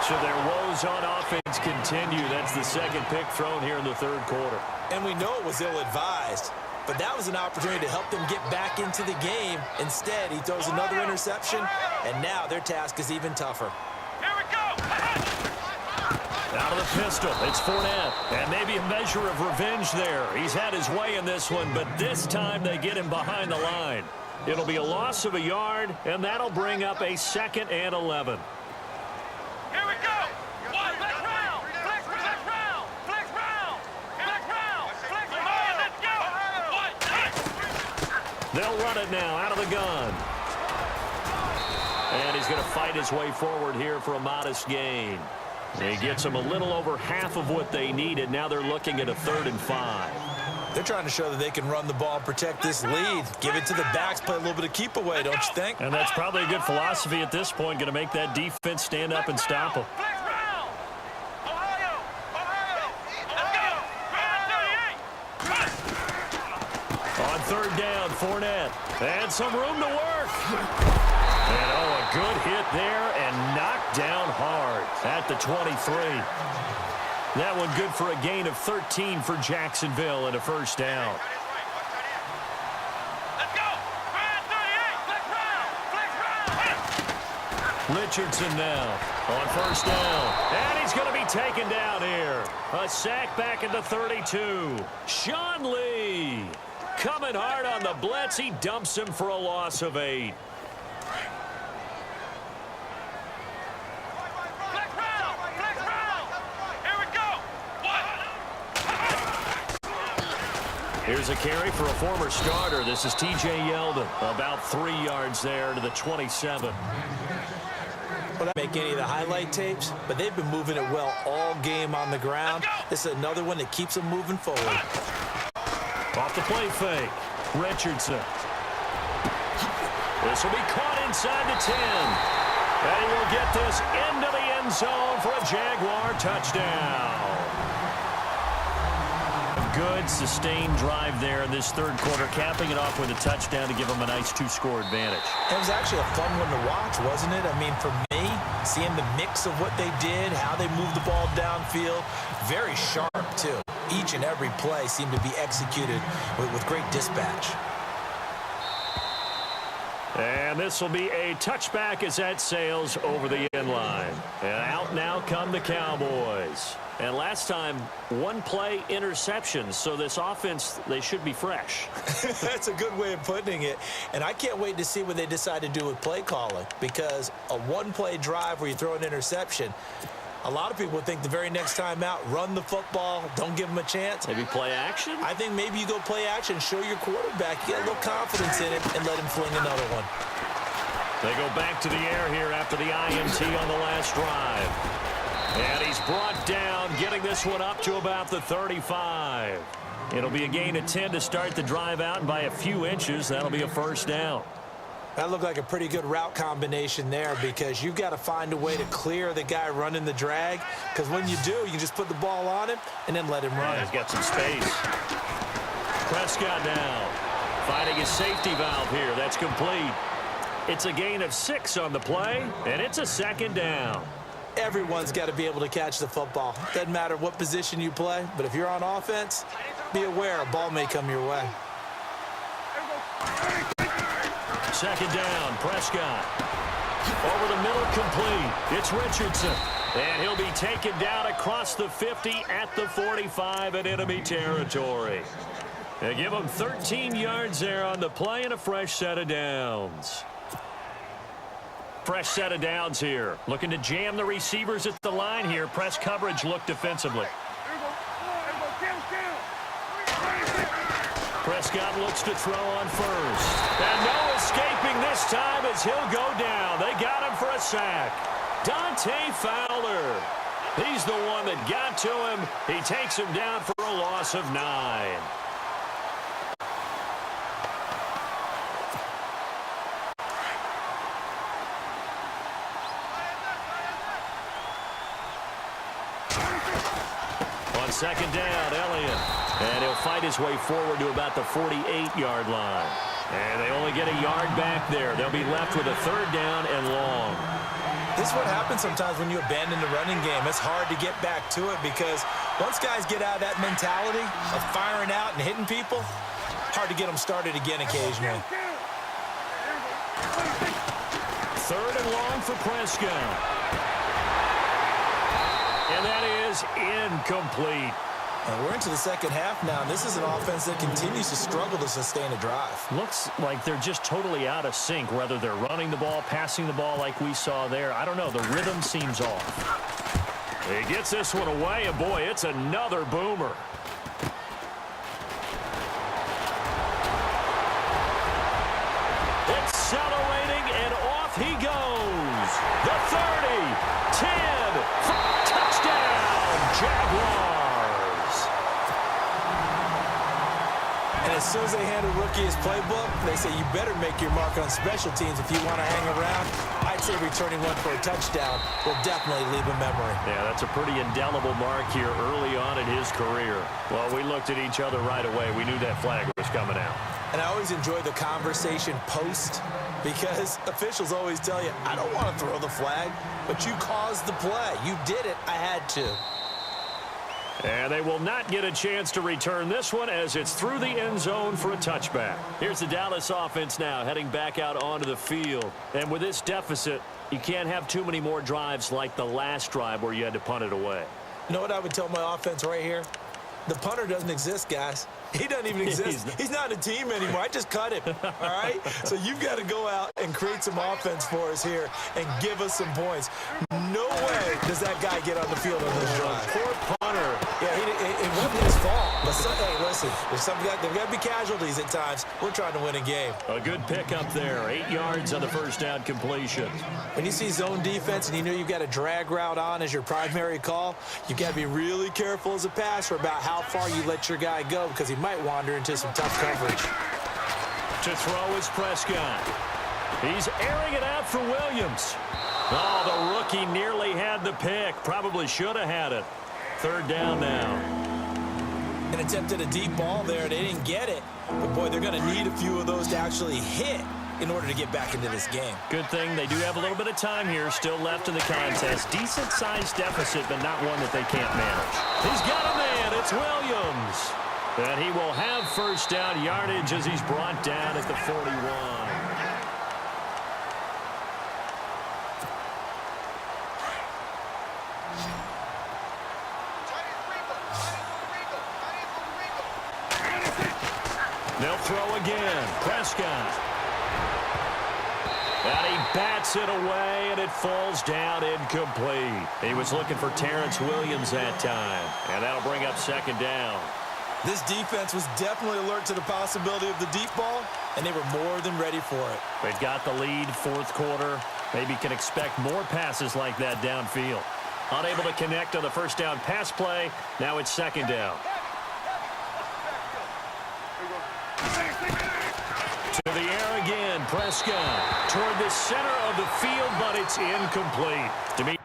So their woes on offense continue. That's the second pick thrown here in the third quarter. And we know it was ill-advised, but that was an opportunity to help them get back into the game. Instead, he throws another interception, and now their task is even tougher. Here we go! Out of the pistol, it's Fournette. And maybe a measure of revenge there. He's had his way in this one, but this time they get him behind the line. It'll be a loss of a yard, and that'll bring up a 2nd and 11. Here we go! Flex round! Flex round! Flex round! Flex round! Flex round! Let's go! They'll run it now out of the gun. And he's going to fight his way forward here for a modest gain. He gets them a little over half of what they needed. Now they're looking at a 3rd and 5. They're trying to show that they can run the ball, protect this lead, give it to the backs, play a little bit of keep away, don't you think? And that's probably a good philosophy at this point, going to make that defense stand up and stop them. Flex round! Ohio! Ohio! Let's go! On third down, Fournette. And some room to work. And a good hit there and knocked down hard at the 23. That one good for a gain of 13 for Jacksonville and a first down. Let's go! 38! Flex round! Flex round! Richardson now on first down. And he's going to be taken down here. A sack back at the 32. Sean Lee coming hard on the blitz. He dumps him for a loss of 8. Here's a carry for a former starter. This is T.J. Yeldon. About 3 yards there to the 27. Well, that make any of the highlight tapes, but they've been moving it well all game on the ground. This is another one that keeps them moving forward. Off the play fake. Richardson. This will be caught inside the 10. And he will get this into the end zone for a Jaguar touchdown. Good sustained drive there in this third quarter, capping it off with a touchdown to give them a nice 2-score advantage. It was actually a fun one to watch, wasn't it? I mean, for me, seeing the mix of what they did, how they moved the ball downfield, very sharp, too. Each and every play seemed to be executed with great dispatch. And this will be a touchback as that sails over the end line. And out now come the Cowboys. And last time, 1 play interception. So this offense, they should be fresh. That's a good way of putting it. And I can't wait to see what they decide to do with play calling. Because a 1-play drive where you throw an interception, A lot of people think the very next time out, run the football, don't give them a chance. Maybe play action? I think maybe you go play action, show your quarterback, you get a little confidence in it, and let him fling another one. They go back to the air here after the INT on the last drive. And he's brought down, getting this one up to about the 35. It'll be a gain of 10 to start the drive out, and by a few inches, that'll be a first down. That looked like a pretty good route combination there because you've got to find a way to clear the guy running the drag, because when you do, you can just put the ball on him and then let him run. He's got some space. Prescott down, finding his safety valve here. That's complete. It's a gain of 6 on the play, and it's a second down. Everyone's got to be able to catch the football. Doesn't matter what position you play, but if you're on offense, be aware a ball may come your way. Second down, Prescott. Over the middle, complete. It's Richardson. And he'll be taken down across the 50 at the 45 in enemy territory. They give him 13 yards there on the play and a fresh set of downs. Fresh set of downs here. Looking to jam the receivers at the line here. Press coverage look defensively. Prescott looks to throw on first. And no escaping this time as he'll go down. They got him for a sack. Dante Fowler. He's the one that got to him. He takes him down for a loss of 9. On second down, Elliott. And he'll fight his way forward to about the 48-yard line. And they only get a yard back there. They'll be left with a third down and long. This is what happens sometimes when you abandon the running game. It's hard to get back to it because once guys get out of that mentality of firing out and hitting people, hard to get them started again occasionally. Third and long for Prescott. And that is incomplete. And we're into the second half now, and this is an offense that continues to struggle to sustain a drive. Looks like they're just totally out of sync, whether they're running the ball, passing the ball like we saw there. I don't know. The rhythm seems off. He gets this one away, and boy, it's another boomer. Accelerating, and off he goes. The 30, 10, touchdown, Jaguars. And as soon as they hand a rookie his playbook, they say you better make your mark on special teams if you want to hang around. I'd say returning one for a touchdown will definitely leave a memory. Yeah, that's a pretty indelible mark here early on in his career. Well, we looked at each other right away. We knew that flag was coming out. And I always enjoy the conversation post because officials always tell you, I don't want to throw the flag, but you caused the play. You did it. I had to. And they will not get a chance to return this one as it's through the end zone for a touchback. Here's the Dallas offense now heading back out onto the field. And with this deficit, you can't have too many more drives like the last drive where you had to punt it away. You know what I would tell my offense right here? The punter doesn't exist, guys. He doesn't even exist. He's not a team anymore. I just cut him, all right? So you've got to go out and create some offense for us here and give us some points. No way does that guy get on the field on this drive. Poor punter. Yeah, it wasn't his fault. But hey, listen, there's got to be casualties at times. We're trying to win a game. A good pickup there. 8 yards on the first down completion. When you see zone defense and you know you've got a drag route on as your primary call, you've got to be really careful as a passer about how far you let your guy go because he might wander into some tough coverage. To throw is Prescott. He's airing it out for Williams. Oh, the rookie nearly had the pick. Probably should have had it. Third down now. An attempt at a deep ball there. They didn't get it. But, boy, they're going to need a few of those to actually hit in order to get back into this game. Good thing they do have a little bit of time here still left in the contest. Decent-sized deficit, but not one that they can't manage. He's got a man. It's Williams. And he will have first down yardage as he's brought down at the 41. They'll throw again. Prescott. And he bats it away, and it falls down incomplete. He was looking for Terrence Williams that time, and that'll bring up second down. This defense was definitely alert to the possibility of the deep ball, and they were more than ready for it. They've got the lead, fourth quarter. Maybe can expect more passes like that downfield. Unable to connect on the first down pass play. Now it's second down. To the air again, Prescott toward the center of the field, but it's incomplete. To be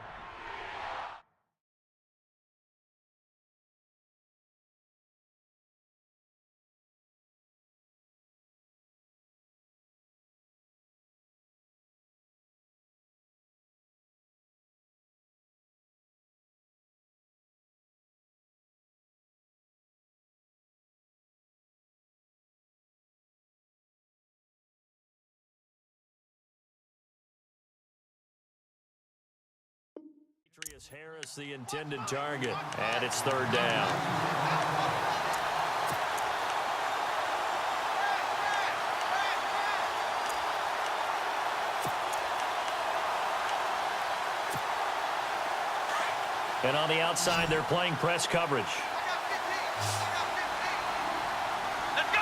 Harris, the intended target, and it's third down. And on the outside, they're playing press coverage. Let's go.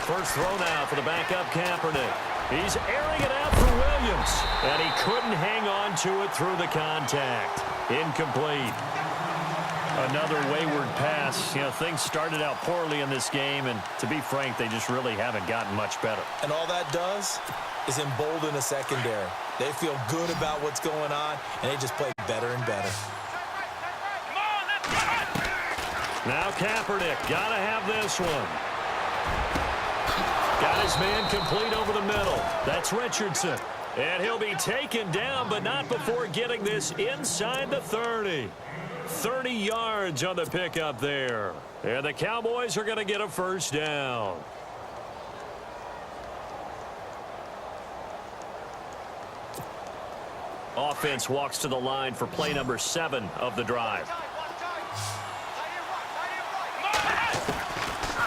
First throw now for the backup Kaepernick. He's airing it out for Williams, and he couldn't hang on to it through the contact. Incomplete. Another wayward pass. You know, things started out poorly in this game, and to be frank, they just really haven't gotten much better. And all that does is embolden a secondary. They feel good about what's going on, and they just play better and better. Now Kaepernick, gotta have this one. Got his man complete over the middle. That's Richardson. And he'll be taken down, but not before getting this inside the 30. 30 yards on the pickup there. And the Cowboys are going to get a first down. Offense walks to the line for play number 7 of the drive.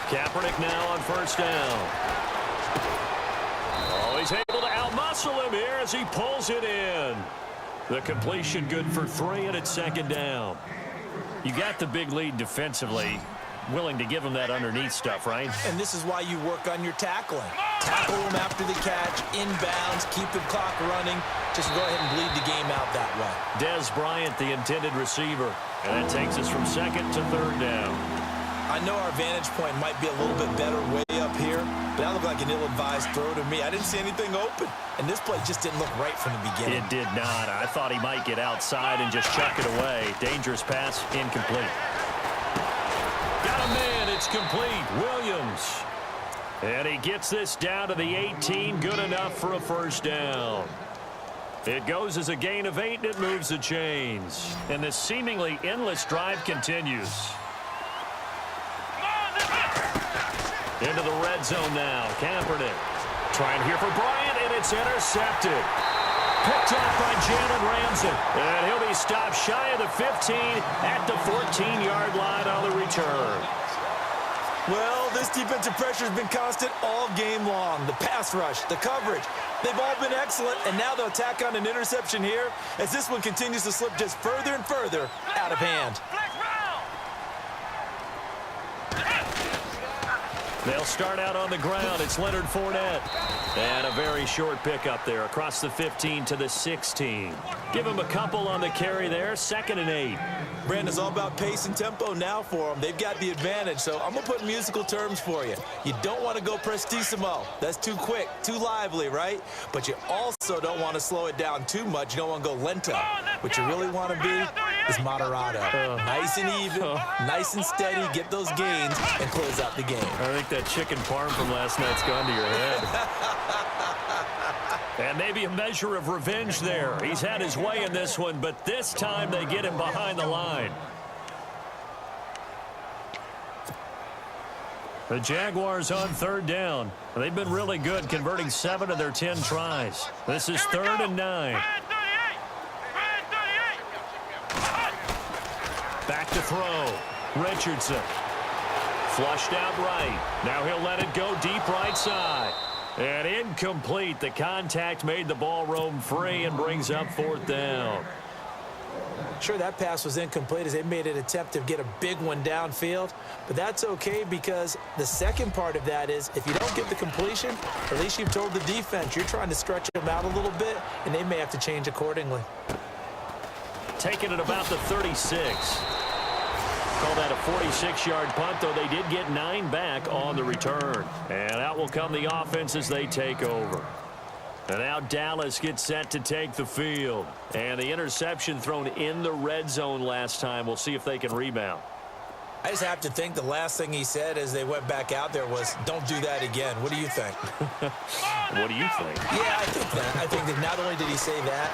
Kaepernick now on first down. Oh, he's able to outmuscle him here as he pulls it in. The completion good for 3, and it's second down. You got the big lead defensively. Willing to give him that underneath stuff, right? And this is why you work on your tackling. Tackle him after the catch, inbounds, keep the clock running. Just go ahead and bleed the game out that way. Des Bryant, the intended receiver. And that takes us from second to third down. I know our vantage point might be a little bit better way up here, but that looked like an ill-advised throw to me. I didn't see anything open, and this play just didn't look right from the beginning. It did not. I thought he might get outside and just chuck it away. Dangerous pass, incomplete. Got a man, it's complete. Williams. And he gets this down to the 18, good enough for a first down. It goes as a gain of 8, and it moves the chains. And this seemingly endless drive continues. Into the red zone now. Kaepernick trying here for Bryant, and it's intercepted. Picked up by Jalen Ramsey. And he'll be stopped shy of the 15 at the 14-yard line on the return. Well, this defensive pressure has been constant all game long. The pass rush, the coverage, they've all been excellent, and now they'll tack on an interception here as this one continues to slip just further and further out of hand. They'll start out on the ground. It's Leonard Fournette. And a very short pickup there across the 15 to the 16. Give him a couple on the carry there. 2nd and 8. Brandon, it's all about pace and tempo now for them. They've got the advantage, so I'm going to put musical terms for you. You don't want to go prestissimo. That's too quick, too lively, right? But you also don't want to slow it down too much. You don't want to go lento. What you really want to be is moderato. Nice and even, nice and steady, get those gains, and close out the game. I think that chicken parm from last night's gone to your head. And maybe a measure of revenge there. He's had his way in this one, but this time they get him behind the line. The Jaguars on third down. They've been really good, converting 7 of their 10 tries. This is 3rd and 9. Back to throw. Richardson. Flushed out right. Now he'll let it go deep right side. And incomplete. The contact made the ball roam free and brings up fourth down. Sure, that pass was incomplete as they made an attempt to get a big one downfield. But that's okay because the second part of that is if you don't get the completion, at least you've told the defense you're trying to stretch them out a little bit, and they may have to change accordingly. Taking it about the 36. Call that a 46-yard punt, though they did get 9 back on the return. And out will come the offense as they take over. And now Dallas gets set to take the field. And the interception thrown in the red zone last time. We'll see if they can rebound. I just have to think the last thing he said as they went back out there was, don't do that again. What do you think? What do you think? Yeah, I think that. I think that not only did he say that,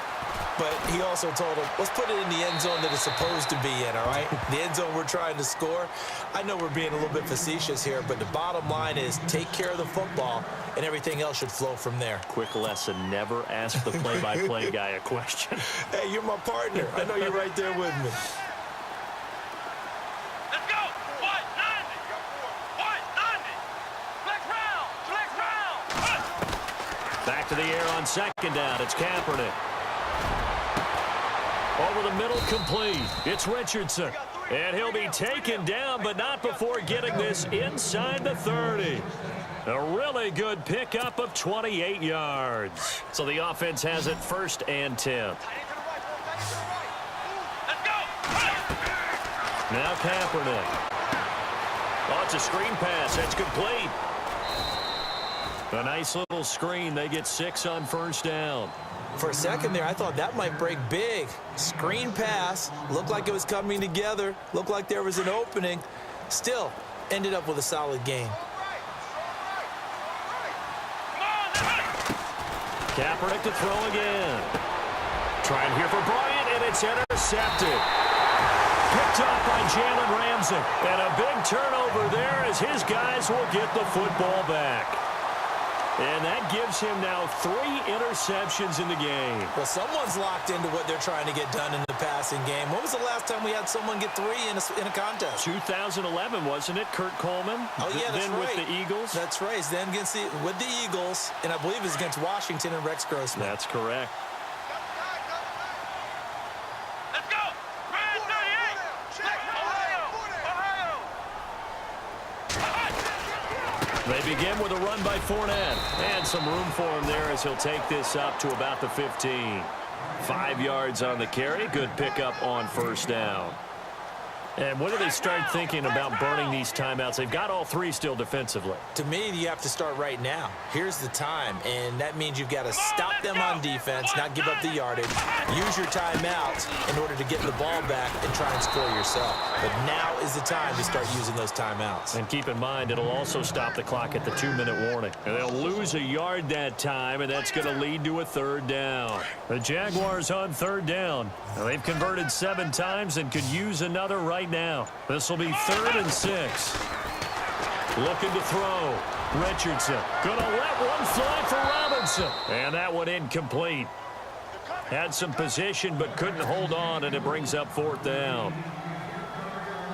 but he also told him, let's put it in the end zone that it's supposed to be in, all right? The end zone we're trying to score. I know we're being a little bit facetious here, but the bottom line is take care of the football, and everything else should flow from there. Quick lesson, never ask the play-by-play guy a question. Hey, you're my partner. I know you're right there with me. Let's go. What? 90. What? 90. Flex round. Flex round. Back to the air on second down. It's Kaepernick. Over the middle, complete. It's Richardson. And he'll be taken down, but not before getting this inside the 30. A really good pickup of 28 yards. So the offense has it 1st and 10. Let's go. Now Kaepernick. Oh, it's a screen pass. That's complete. A nice little screen. They get 6 on 1st down. For a second there, I thought that might break big. Screen pass. Looked like it was coming together. Looked like there was an opening. Still, ended up with a solid game. Kaepernick to throw again. Trying here for Bryant, and it's intercepted. Picked off by Jalen Ramsey. And a big turnover there as his guys will get the football back. And that gives him now 3 interceptions in the game. Well, someone's locked into what they're trying to get done in the passing game. When was the last time we had someone get 3 in a contest? 2011, wasn't it, Kurt Coleman? Oh, yeah, that's then right. with the Eagles? That's right. Then with the Eagles, and I believe it was against Washington and Rex Grossman. That's correct. Let's go. Brand 38. Ohio. They begin with a run by Fournette. And some room for him there as he'll take this up to about the 15. 5 yards on the carry. Good pickup on 1st down. And when do they start thinking about burning these timeouts? They've got all 3 still defensively. To me, you have to start right now. Here's the time, and that means you've got to stop them on defense, not give up the yardage, use your timeouts in order to get the ball back and try and score yourself. But now is the time to start using those timeouts. And keep in mind, it'll also stop the clock at the 2-minute warning. And they'll lose a yard that time, and that's going to lead to a 3rd down. The Jaguars on 3rd down. Now, they've converted 7 times and could use another right now. This will be 3rd and 6. Looking to throw. Richardson gonna let one fly for Robinson. And that one incomplete. Had some position but couldn't hold on, and it brings up 4th down.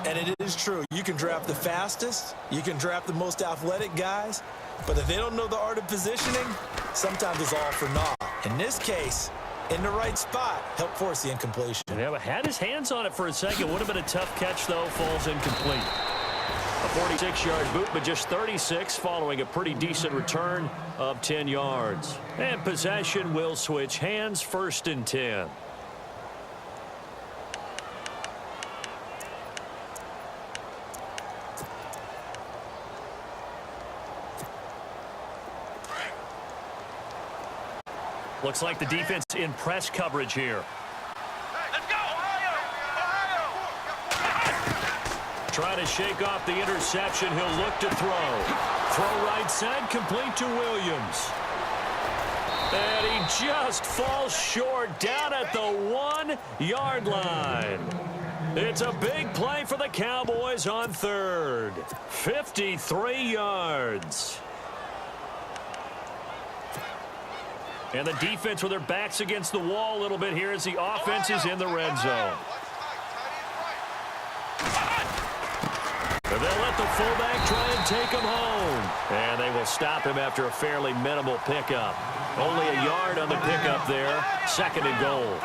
And it is true. You can draft the fastest. You can draft the most athletic guys. But if they don't know the art of positioning, sometimes it's all for naught. In this case, in the right spot, help force the incompletion. Yeah, had his hands on it for a second. Would have been a tough catch, though. Falls incomplete. A 46-yard boot, but just 36 following a pretty decent return of 10 yards. And possession will switch hands, 1st and 10. Looks like the defense in press coverage here. Let's go. Ohio. Trying to shake off the interception. He'll look to throw. Throw right side, complete to Williams. And he just falls short down at the 1-yard line. It's a big play for the Cowboys on 3rd. 53 yards. And the defense with their backs against the wall a little bit here as the offense is in the red zone. And they'll let the fullback try and take him home. And they will stop him after a fairly minimal pickup. Only a yard on the pickup there. 2nd and goal.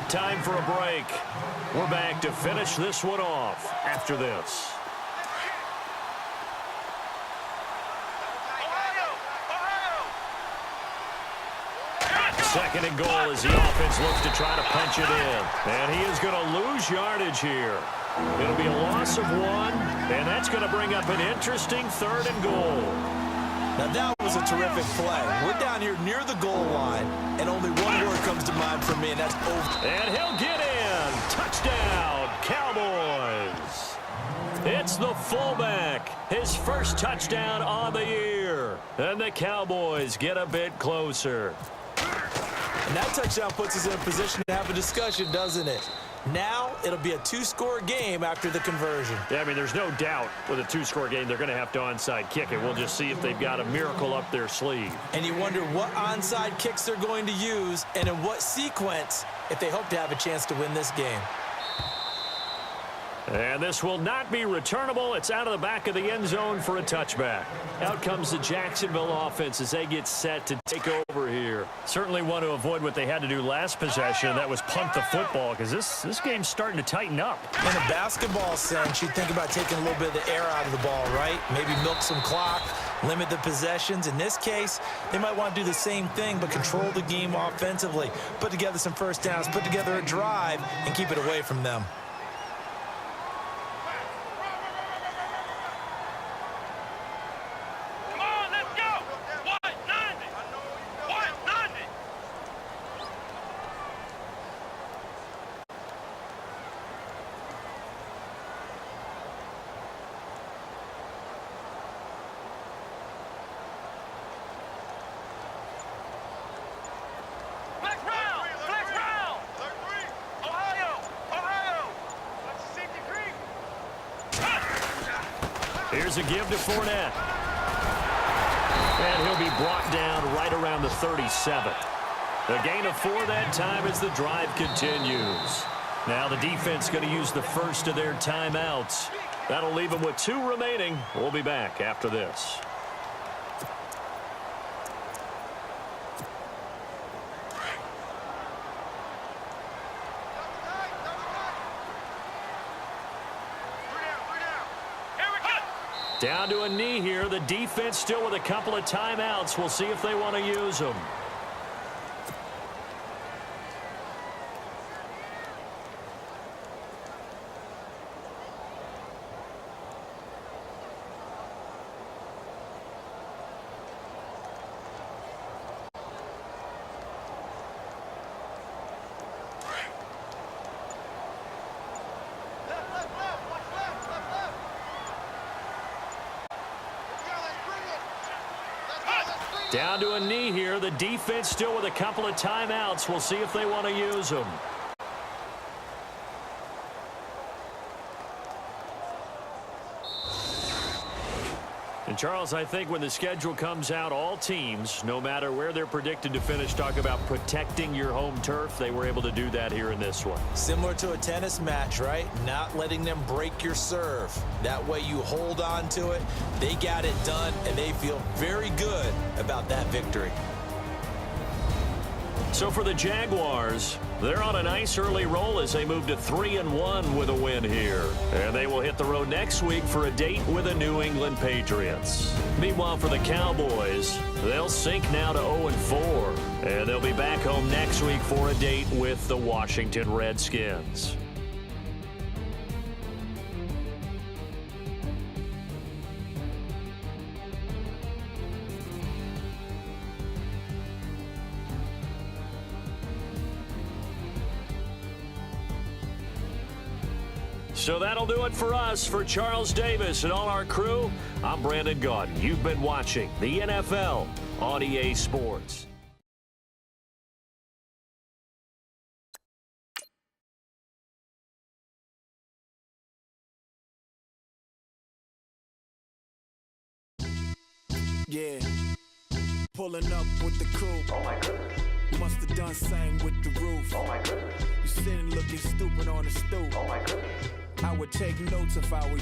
Time for a break. We're back to finish this one off after this. Second and goal as the offense looks to try to punch it in. And he is going to lose yardage here. It'll be a loss of 1, and that's going to bring up an interesting 3rd and goal. Now that was a terrific play. We're down here near the goal line, and only one word comes to mind for me, and that's over. And he'll get in. Touchdown, Cowboys. It's the fullback. His first touchdown on the year. And the Cowboys get a bit closer. And that touchdown puts us in a position to have a discussion, doesn't it? Now it'll be a 2-score game after the conversion. Yeah, I mean, there's no doubt with a 2-score game, they're going to have to onside kick it. We'll just see if they've got a miracle up their sleeve. And you wonder what onside kicks they're going to use and in what sequence if they hope to have a chance to win this game. And this will not be returnable. It's out of the back of the end zone for a touchback. Out comes the Jacksonville offense as they get set to take over here. Certainly want to avoid what they had to do last possession, and that was punt the football, because this game's starting to tighten up. In a basketball sense, you think about taking a little bit of the air out of the ball, right? Maybe milk some clock, limit the possessions. In this case, they might want to do the same thing, but control the game offensively. Put together some first downs, put together a drive, and keep it away from them. Here's a give to Fournette. And he'll be brought down right around the 37. A gain of 4 that time as the drive continues. Now the defense going to use the first of their timeouts. That'll leave them with 2 remaining. We'll be back after this. Down to a knee here. The defense still with a couple of timeouts. We'll see if they want to use them. Down to a knee here. The defense still with a couple of timeouts. We'll see if they want to use them. And Charles, I think when the schedule comes out, all teams, no matter where they're predicted to finish, talk about protecting your home turf. They were able to do that here in this one. Similar to a tennis match, right? Not letting them break your serve. That way you hold on to it. They got it done, and they feel very good about that victory. So for the Jaguars, they're on a nice early roll as they move to 3-1 with a win here. And they will hit the road next week for a date with the New England Patriots. Meanwhile, for the Cowboys, they'll sink now to 0-4. And they'll be back home next week for a date with the Washington Redskins. So that'll do it for us. For Charles Davis and all our crew, I'm Brandon Gaudin. You've been watching the NFL on EA Sports. Yeah. Pulling up with the coupe. Oh my goodness. Must have done same with the roof. Oh my goodness. You sitting looking stupid on the stoop. Oh my goodness. I would take notes if I were